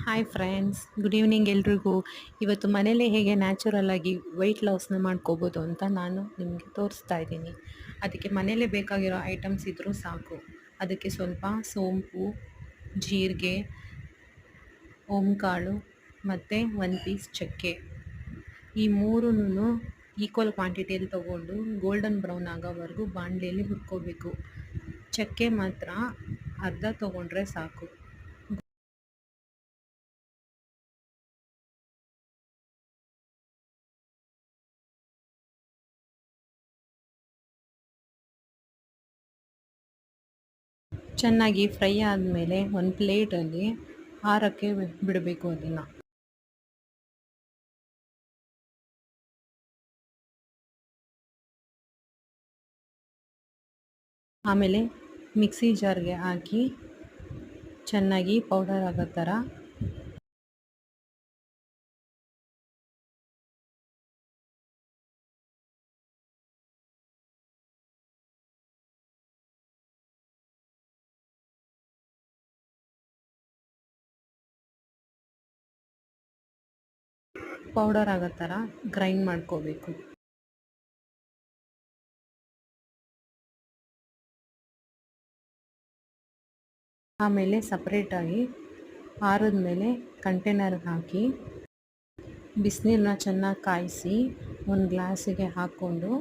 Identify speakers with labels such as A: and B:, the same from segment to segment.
A: Hi friends, good evening ಎಲ್ರಿಗೂ. ಇವತ್ತು ಮನೇಲೇ ಹೇಗೆ ನ್ಯಾಚುರಲ್ ಆಗಿ ವೆಯ್ಟ್ ಲಾಸ್ನ ಮಾಡ್ಕೋಬೋದು ಅಂತ ನಾನು ನಿಮಗೆ ತೋರಿಸ್ತಾ ಇದ್ದೀನಿ. ಅದಕ್ಕೆ ಮನೇಲೇ ಬೇಕಾಗಿರೋ ಐಟಮ್ಸ್ ಇದ್ದರೂ ಸಾಕು. ಅದಕ್ಕೆ ಸ್ವಲ್ಪ ಸೋಂಪು, ಜೀರಿಗೆ, ಓಂಕಾಳು ಮತ್ತು ಒಂದು ಪೀಸ್ ಚಕ್ಕೆ, ಈ ಮೂರನ್ನೂ ಈಕ್ವಲ್ ಕ್ವಾಂಟಿಟಿಯಲ್ಲಿ ತೊಗೊಂಡು ಗೋಲ್ಡನ್ ಬ್ರೌನ್ ಆಗೋವರೆಗೂ ಬಾಣಲೆಯಲ್ಲಿ ಹುರ್ಕೋಬೇಕು. ಚಕ್ಕೆ ಮಾತ್ರ ಅರ್ಧ ತೊಗೊಂಡ್ರೆ ಸಾಕು. ಚೆನ್ನಾಗಿ ಫ್ರೈ ಆದಮೇಲೆ ಒಂದು ಪ್ಲೇಟಲ್ಲಿ ಆರಕ್ಕೆ ಬಿಡಬೇಕು ಅದನ್ನು. ಆಮೇಲೆ ಮಿಕ್ಸಿ ಜಾರ್ಗೆ ಹಾಕಿ ಚೆನ್ನಾಗಿ ಪೌಡರ್ ಆಗೋ ಥರ ಗ್ರೈಂಡ್ ಮಾಡ್ಕೋಬೇಕು. ಆಮೇಲೆ ಸಪ್ರೇಟಾಗಿ ಆರಿದ್ಮೇಲೆ ಕಂಟೈನರ್ಗೆ ಹಾಕಿ ಬಿಸಿನೀರನ್ನ ಚೆನ್ನಾಗಿ ಕಾಯಿಸಿ ಒಂದು ಗ್ಲಾಸಿಗೆ ಹಾಕ್ಕೊಂಡು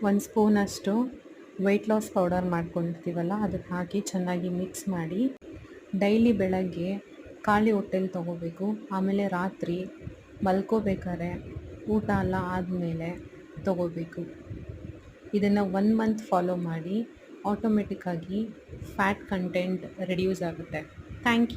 A: ಒಂದು ಸ್ಪೂನಷ್ಟು ವೆಯ್ಟ್ ಲಾಸ್ ಪೌಡರ್ ಮಾಡ್ಕೊಂಡಿರ್ತೀವಲ್ಲ ಅದಕ್ಕೆ ಹಾಕಿ ಚೆನ್ನಾಗಿ ಮಿಕ್ಸ್ ಮಾಡಿ ಡೈಲಿ ಬೆಳಗ್ಗೆ ಖಾಲಿ ಹೊಟ್ಟೆಲಿ ತೊಗೋಬೇಕು. ಆಮೇಲೆ ರಾತ್ರಿ ಮಲ್ಕೋಬೇಕಾದ್ರೆ ಊಟ ಎಲ್ಲ ಆದಮೇಲೆ ತೊಗೋಬೇಕು. ಇದನ್ನು 1 ಮಂತ್ ಫಾಲೋ ಮಾಡಿ ಆಟೋಮೆಟಿಕ್ಕಾಗಿ ಫ್ಯಾಟ್ ಕಂಟೆಂಟ್ ರೆಡ್ಯೂಸ್ ಆಗುತ್ತೆ. Thank you.